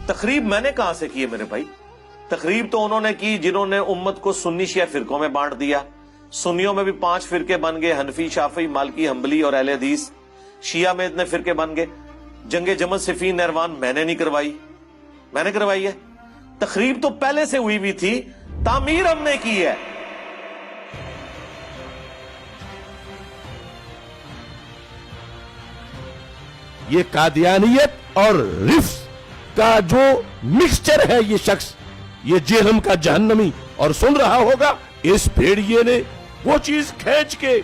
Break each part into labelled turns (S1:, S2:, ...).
S1: تقریب میں نے کہاں سے کی ہے میرے بھائی؟ تقریب تو انہوں نے کی جنہوں نے امت کو سنی شیعہ فرقوں میں بانٹ دیا. سنیوں میں بھی 5 فرقے بن گئے، حنفی، شافعی، مالکی، حنبلی اور اہل حدیث. شیعہ میں اتنے فرقے بن گئے. جنگ جمل، صفین، نہروان میں نے نہیں کروائی، میں نے کروائی ہے. تقریب تو پہلے سے ہوئی بھی تھی، تعمیر ہم نے کی ہے.
S2: یہ قادیانیت اور رفض کا جو مکسچر ہے یہ شخص، یہ جہنم کا جہنمی، اور سن رہا ہوگا اس بھیڑیے نے وہ چیز کھینچ کے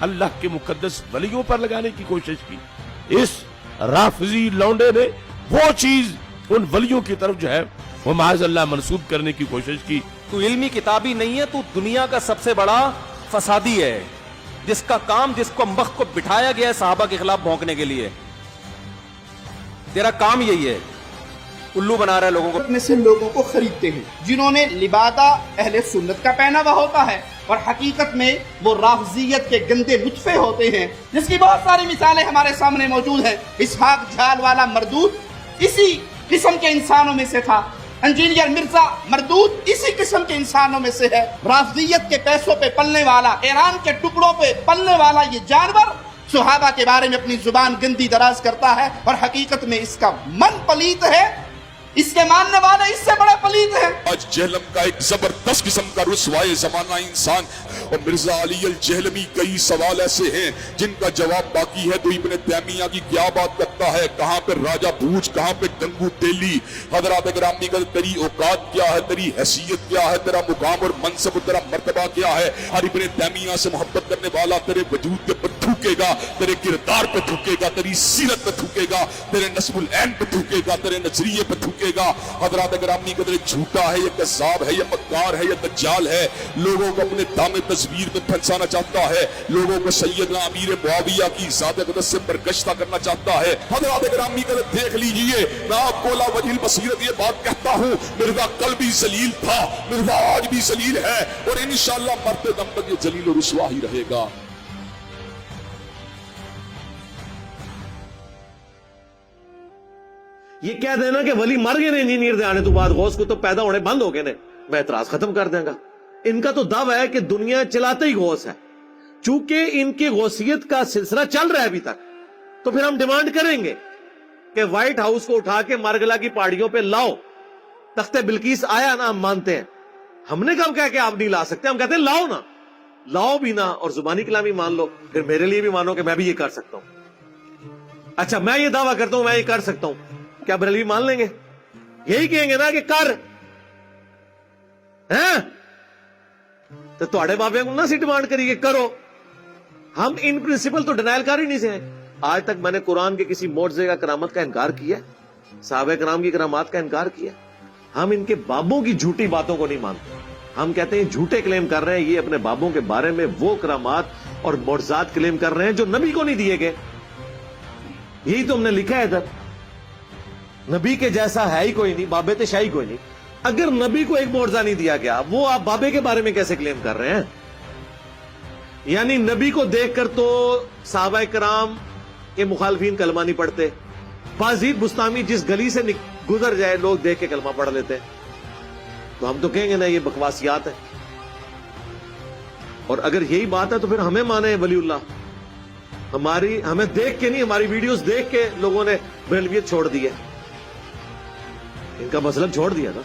S2: اللہ کے مقدس ولیوں پر لگانے کی کوشش کی. اس رافضی لونڈے نے وہ چیز ان ولیوں کی طرف جو ہے وہ معاذ اللہ منسوب کرنے کی کوشش کی.
S3: تو علمی کتابی نہیں ہے، تو دنیا کا سب سے بڑا فسادی ہے، جس کا کام، جس کو مخ کو بٹھایا گیا ہے صحابہ کے خلاف بھونکنے کے لیے. تیرا کام یہی ہے، الو بنا رہا ہے لوگوں کو.
S4: میں سے لوگوں کو خریدتے ہیں جنہوں نے لبادہ اہل سنت کا پہناوا ہوتا ہے، اور حقیقت میں وہ رافضیت کے گندے نطفے ہوتے ہیں، جس کی بہت ساری مثالیں ہمارے سامنے موجود ہیں. اسحاق جھال والا مردود اسی قسم کے انسانوں میں سے تھا. انجینئر مرزا مردود اسی قسم کے انسانوں میں سے ہے. رافضیت کے پیسوں پہ پلنے والا، ایران کے ٹکڑوں پہ پلنے والا یہ جانور صحابہ کے بارے میں اپنی زبان گندی دراز کرتا ہے، اور حقیقت میں اس کا من پلیت ہے، اس کے ماننے والے اس سے بڑے پلیت ہیں.
S5: آج جہلم کا ایک زبردست قسم کا رسوائے زمانہ انسان، اور مرزا علی الجہلمی کئی سوال ایسے ہیں جن کا جواب باقی ہے. تو ابن تیمیہ کی کیا بات کرتا ہے، کہاں پہ راجہ بھوج، کہاں پہ گنگو تیلی. حضرات گرامی کا تیری اوقات کیا ہے، تیری حیثیت کیا ہے، تیرا مقام اور منصب، تیرا مرتبہ کیا ہے. اور ابن تیمیہ سے محبت کرنے والا تیرے وجود کے پر تھوکے گا، تیرے کردار پہ تھوکے گا، تیری سیرت پہ تھوکے گا، تیرے نسب العین پہ تھوکے گا، تیرے نظریے پہ تھوکے گا. حضرات گرامی قدر جھوٹا ہے، یہ کذاب ہے، یہ مکار ہے، یہ دجال ہے. لوگوں کو اپنے دام تصویر میں پھنسانا چاہتا ہے، لوگوں کو سیدنا امیر معاویہ کی ذات اقدس سے برگشتہ کرنا چاہتا ہے. حضرات گرامی قدر دیکھ لیجئے، میں آپ کو لا وجہ البصیرت یہ بات کہتا ہوں، مرزا کل بھی ذلیل تھا، مرزا آج بھی ذلیل ہے، اور انشاءاللہ مرتے دم تک یہ ذلیل و رسوا ہی رہے گا.
S1: یہ کہہ دینا کہ ولی مر گئے نے انجینئر دے آنے تو بعد غوث کو تو پیدا ہونے بند ہو گئے نے، میں اعتراض ختم کر دیں گا. ان کا تو دعویٰ ہے کہ دنیا چلاتے ہی غوث ہے. چونکہ ان کی غوثیت کا سلسلہ چل رہا ہے ابھی تک، تو پھر ہم ڈیمانڈ کریں گے کہ وائٹ ہاؤس کو اٹھا کے مارگلا کی پہاڑیوں پہ لاؤ. تخت بلقیس آیا نا، ہم مانتے ہیں. ہم نے کم کہا کہ آپ نہیں لا سکتے، ہم کہتے ہیں لاؤ نا، لاؤ بھی نا، اور زبانی کلامی مان لو. پھر میرے لیے بھی مانو کہ میں بھی یہ کر سکتا ہوں. اچھا میں یہ دعویٰ کرتا ہوں میں یہ کر سکتا ہوں، کیا بریلوی مان لیں گے؟ یہی کہیں گے نا کہ کر ہیں تو تھوڑے بابے کو نہ سی ڈیمانڈ کریے کرو. ہم ان پرنسپل تو ڈینائل کر ہی نہیں سے ہیں. آج تک میں نے قرآن کے کسی معجزے کا کرامت کا انکار کیا، صحابہ کرام کی کرامات کا انکار کیا. ہم ان کے بابوں کی جھوٹی باتوں کو نہیں مانتے. ہم کہتے ہیں جھوٹے کلیم کر رہے ہیں، یہ اپنے بابوں کے بارے میں وہ کرامات اور معجزات کلیم کر رہے ہیں جو نبی کو نہیں دیے گئے. یہی تو ہم نے لکھا ہے ادھر. نبی کے جیسا ہے ہی کوئی نہیں، بابے تے شاہی کوئی نہیں. اگر نبی کو ایک معجزہ نہیں دیا گیا، وہ آپ بابے کے بارے میں کیسے کلیم کر رہے ہیں؟ یعنی نبی کو دیکھ کر تو صحابہ کرام کے مخالفین کلمہ نہیں پڑھتے. بازید بستامی جس گلی سے گزر جائے لوگ دیکھ کے کلمہ پڑھ لیتے. تو ہم تو کہیں گے نا یہ بکواسیات ہے. اور اگر یہی بات ہے تو پھر ہمیں مانے ولی اللہ. ہمیں دیکھ کے نہیں، ہماری ویڈیوز دیکھ کے لوگوں نے بریلویت چھوڑ دی ہے. ان کا مسلک چھوڑ دیا نا،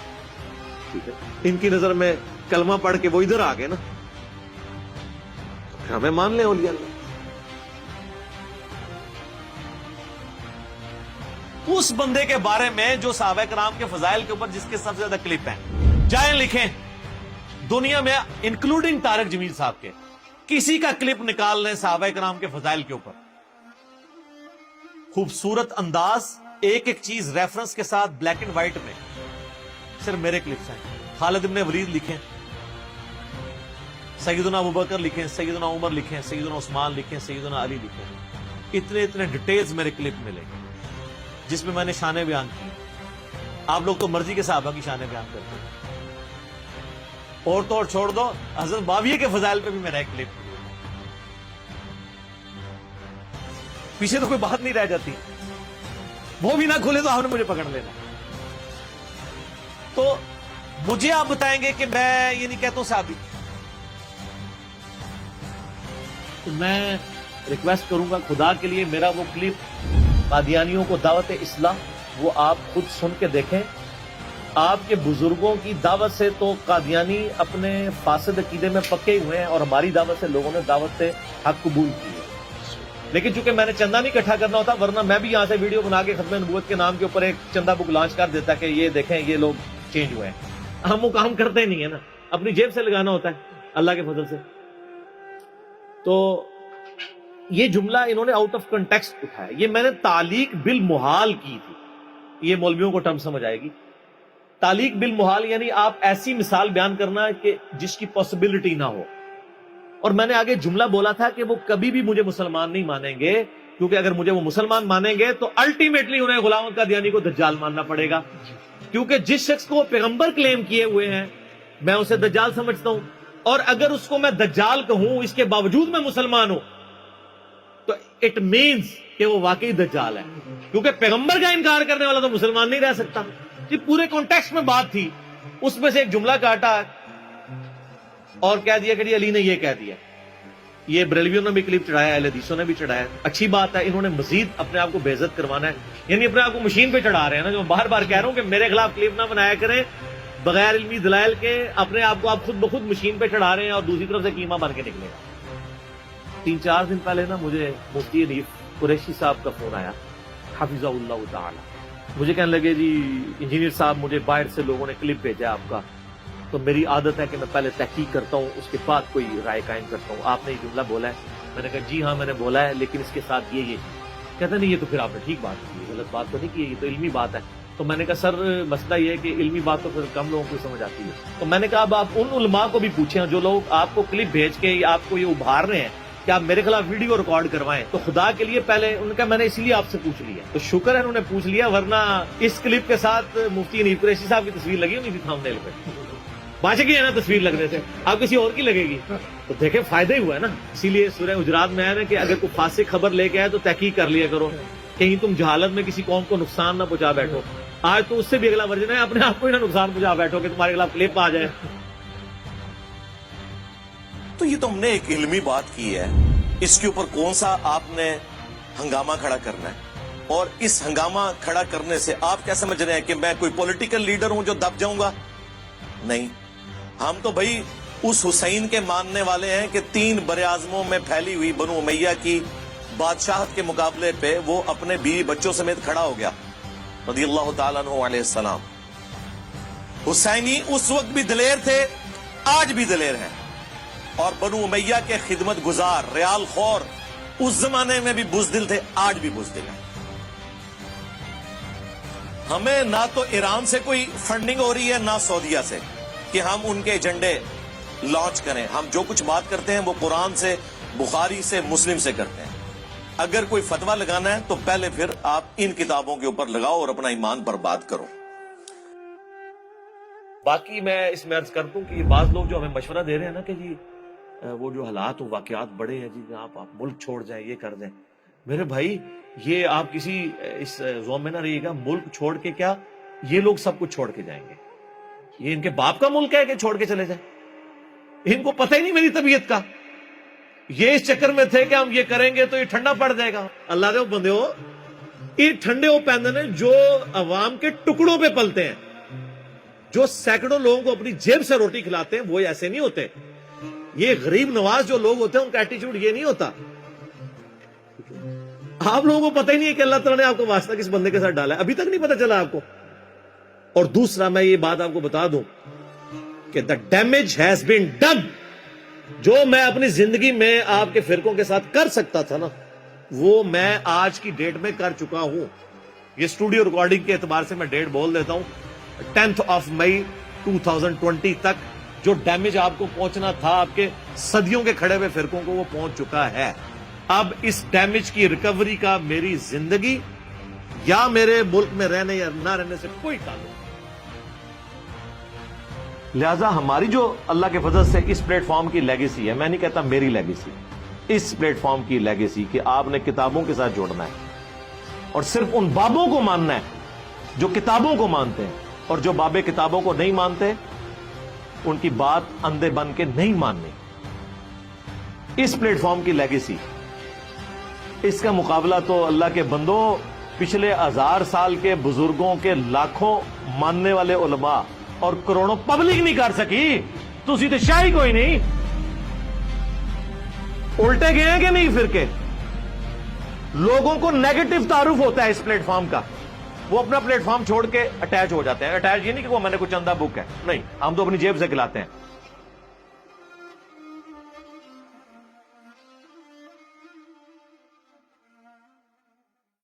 S1: ٹھیک ہے. ان کی نظر میں کلمہ پڑھ کے وہ ادھر آ گئے نا، پھر ہمیں مان لیں اولیاء اللہ. اس بندے کے بارے میں جو صحابہ کرام کے فضائل کے اوپر جس کے سب سے زیادہ کلپ ہیں، جائیں لکھیں دنیا میں انکلوڈنگ طارق جمیل صاحب کے، کسی کا کلپ نکال لیں صحابہ کرام کے فضائل کے اوپر. خوبصورت انداز، ایک ایک چیز ریفرنس کے ساتھ، بلیک اینڈ وائٹ میں. صرف میرے کلپس ہیں. خالد ابن ولید لکھیں، سیدنا ابوبکر لکھیں، سیدنا عمر لکھیں، سیدنا عثمان لکھیں، سیدنا علی لکھیں. اتنے ڈیٹیلز میرے کلپ ملے جس میں میں نے شانیں بیان کی. آپ لوگ تو مرضی کے صحابہ کی شانیں بیان کرتے ہیں. اور تو اور چھوڑ دو، حضرت معاویہ کے فضائل پہ بھی میرا ایک کلپ. پیچھے تو کوئی بات نہیں رہ جاتی. وہ بھی نہ کھولے تو آپ نے مجھے پکڑ لینا. تو مجھے آپ بتائیں گے کہ میں یہ نہیں کہتا ہوں صحابی. تو میں ریکویسٹ کروں گا خدا کے لیے میرا وہ کلپ قادیانیوں کو دعوت اصلاح وہ آپ خود سن کے دیکھیں. آپ کے بزرگوں کی دعوت سے تو قادیانی اپنے فاسد عقیدے میں پکے ہوئے ہیں اور ہماری دعوت سے لوگوں نے دعوت حق قبول کی ہے. لیکن چونکہ میں نے چندہ نہیں اکٹھا کرنا ہوتا ورنہ میں بھی یہاں سے ویڈیو بنا کے ختم نبوت کے نام کے اوپر ایک چندہ بک لانچ کر دیتا کہ یہ دیکھیں یہ لوگ چینج ہوئے ہیں. ہم وہ کام کرتے نہیں ہیں نا, اپنی جیب سے لگانا ہوتا ہے اللہ کے فضل سے. تو یہ جملہ انہوں نے آؤٹ آف کنٹیکسٹ اٹھایا. یہ میں نے تعلیق بالمحال کی تھی. یہ مولویوں کو ٹرم سمجھ آئے گی. تعلیق بالمحال یعنی آپ ایسی مثال بیان کرنا کہ جس کی پاسبلٹی نہ ہو. اور میں نے آگے جملہ بولا تھا کہ وہ کبھی بھی مجھے مسلمان نہیں مانیں گے, کیونکہ اگر مجھے وہ مسلمان مانیں گے تو الٹیمیٹلی انہیں غلام قادیانی کو دجال ماننا پڑے گا. کیونکہ جس شخص کو وہ پیغمبر کلیم کیے ہوئے ہیں میں اسے دجال سمجھتا ہوں, اور اگر اس کو میں دجال کہوں اس کے باوجود میں مسلمان ہوں تو اٹ مینز کہ وہ واقعی دجال ہے, کیونکہ پیغمبر کا انکار کرنے والا تو مسلمان نہیں رہ سکتا. یہ پورے کانٹیکسٹ میں بات تھی, اس میں سے ایک جملہ کاٹا اور کہہ دیا کہ جی علی نے یہ کہہ دیا. یہ بریلویوں نے بھی کلپ چڑھایا, اہل حدیثوں نے بھی چڑھایا. اچھی بات ہے, انہوں نے مزید اپنے آپ کو بے عزت کروانا ہے, یعنی اپنے آپ کو مشین پہ چڑھا رہے ہیں نا. جو بار بار کہہ رہا ہوں کہ میرے خلاف کلپ نہ بنایا کریں بغیر علمی دلائل کے, اپنے آپ کو آپ خود بخود مشین پہ چڑھا رہے ہیں اور دوسری طرف سے کیما بن کے نکلے گا. 3-4 دن پہلے نا مجھے مفتی حنیف قریشی صاحب کا فون آیا حفظہ اللہ تعالی. مجھے کہنے لگے جی انجینئر صاحب مجھے باہر سے لوگوں نے کلپ بھیجا آپ کا, تو میری عادت ہے کہ میں پہلے تحقیق کرتا ہوں اس کے بعد کوئی رائے قائم کرتا ہوں. آپ نے یہ جملہ بولا ہے. میں نے کہا جی ہاں میں نے بولا ہے, لیکن اس کے ساتھ یہ کہتا نہیں یہ تو پھر آپ نے ٹھیک بات کی, غلط بات تو نہیں کی, یہ تو علمی بات ہے. تو میں نے کہا سر مسئلہ یہ ہے کہ علمی بات تو پھر کم لوگوں کو سمجھ آتی ہے. تو میں نے کہا اب آپ ان علماء کو بھی پوچھیں جو لوگ آپ کو کلپ بھیج کے آپ کو یہ ابھار رہے ہیں کہ آپ میرے خلاف ویڈیو ریکارڈ کروائیں, تو خدا کے لیے پہلے ان کا میں نے اسی لیے آپ سے پوچھ لیا. تو شکر ہے انہوں نے پوچھ لیا, ورنہ اس کلپ کے ساتھ مفتی حنیف قریشی صاحب کی تصویر لگی ہونی تھی تھامنیل پہ. بچ گئی ہے نا تصویر لگنے سے, آپ کسی اور کی لگے گی تو دیکھیں فائدہ ہی ہوا ہے نا. اسی لیے سورہ حجرات میں ہے نا کہ اگر کوئی فاسق خبر لے کے آئے تو تحقیق کر لیا کرو, کہیں تم جہالت میں کسی قوم کو نقصان نہ پہنچا بیٹھو. آج تو اس سے بھی اگلا ورژن ہے, اپنے آپ کو ہی نہ نقصان پہنچا بیٹھو کہ تمہارے خلاف کلپ آ جائے.
S6: تو یہ تو ہم نے ایک علمی بات کی ہے, اس کے اوپر کون سا آپ نے ہنگامہ کھڑا کرنا ہے, اور اس ہنگامہ کھڑا کرنے سے آپ کیا سمجھ رہے ہیں کہ میں کوئی پولیٹیکل لیڈر ہوں جو دب جاؤں گا؟ نہیں, ہم تو بھائی اس حسین کے ماننے والے ہیں کہ 3 براعظموں میں پھیلی ہوئی بنو امیہ کی بادشاہت کے مقابلے پہ وہ اپنے بیوی بچوں سمیت کھڑا ہو گیا رضی اللہ تعالیٰ عنہ علیہ السلام. حسینی اس وقت بھی دلیر تھے, آج بھی دلیر ہیں, اور بنو امیہ کے خدمت گزار ریال خور اس زمانے میں بھی بزدل تھے, آج بھی بزدل ہیں. ہمیں نہ تو ایران سے کوئی فنڈنگ ہو رہی ہے نہ سعودیہ سے کہ ہم ان کے ایجنڈے لانچ کریں. ہم جو کچھ بات کرتے ہیں وہ قرآن سے, بخاری سے, مسلم سے کرتے ہیں. اگر کوئی فتویٰ لگانا ہے تو پہلے پھر آپ ان کتابوں کے اوپر لگاؤ اور اپنا ایمان برباد کرو.
S1: باقی میں اس میں عرض کر دوں کہ یہ بعض لوگ جو ہمیں مشورہ دے رہے ہیں نا کہ جی وہ جو حالات و واقعات بڑے ہیں جی آپ ملک چھوڑ جائیں, یہ کر دیں. میرے بھائی یہ آپ کسی اس زوم میں نہ رہیے گا, ملک چھوڑ کے کیا یہ لوگ سب کچھ چھوڑ کے جائیں گے. یہ ان کے باپ کا ملک ہے کہ چھوڑ کے چلے جائیں, ان کو پتہ ہی نہیں میری طبیعت کا. یہ اس چکر میں تھے کہ ہم یہ کریں گے تو یہ ٹھنڈا پڑ جائے گا. اللہ دے بندے ہو, یہ ٹھنڈے ہو پیندے نے جو عوام کے ٹکڑوں پہ پلتے ہیں, جو سینکڑوں لوگوں کو اپنی جیب سے روٹی کھلاتے ہیں, وہ ایسے نہیں ہوتے. یہ غریب نواز جو لوگ ہوتے ہیں ان کا ایٹیچیوڈ یہ نہیں ہوتا. آپ لوگوں کو پتہ ہی نہیں ہے کہ اللہ تعالیٰ نے آپ کو واسطہ کس بندے کے ساتھ ڈالا ہے, ابھی تک نہیں پتہ چلا آپ کو. اور دوسرا میں یہ بات آپ کو بتا دوں کہ the damage has been done. جو میں اپنی زندگی میں آپ کے فرقوں کے ساتھ کر سکتا تھا نا, وہ میں آج کی ڈیٹ میں کر چکا ہوں. یہ اسٹوڈیو ریکارڈنگ کے اعتبار سے میں ڈیٹ بول دیتا ہوں, 10 مئی 2020 تک جو ڈیمیج آپ کو پہنچنا تھا آپ کے صدیوں کے کھڑے ہوئے فرقوں کو, وہ پہنچ چکا ہے. اب اس ڈیمیج کی ریکوری کا میری زندگی یا میرے ملک میں رہنے یا نہ رہنے سے کوئی تعلق نہیں. لہذا ہماری جو اللہ کے فضل سے اس پلیٹ فارم کی لیگیسی ہے, میں نہیں کہتا میری لیگیسی, اس پلیٹ فارم کی لیگیسی کہ آپ نے کتابوں کے ساتھ جوڑنا ہے اور صرف ان بابوں کو ماننا ہے جو کتابوں کو مانتے ہیں, اور جو باب کتابوں کو نہیں مانتے ان کی بات اندھے بن کے نہیں ماننی. اس پلیٹ فارم کی لیگیسی, اس کا مقابلہ تو اللہ کے بندوں پچھلے 1000 سال کے بزرگوں کے لاکھوں ماننے والے علماء اور کروڑوں پبلک نہیں کر سکی. تسی تو شاہی کوئی نہیں. الٹے گئے ہیں کہ نہیں فرقے؟ لوگوں کو نیگیٹو تعارف ہوتا ہے اس پلیٹ فارم کا, وہ اپنا پلیٹ فارم چھوڑ کے اٹیچ ہو جاتے ہیں. اٹیچ یہ نہیں کہ وہ میں نے کچھ چندہ بک ہے, نہیں, ہم تو اپنی جیب سے کھلاتے ہیں.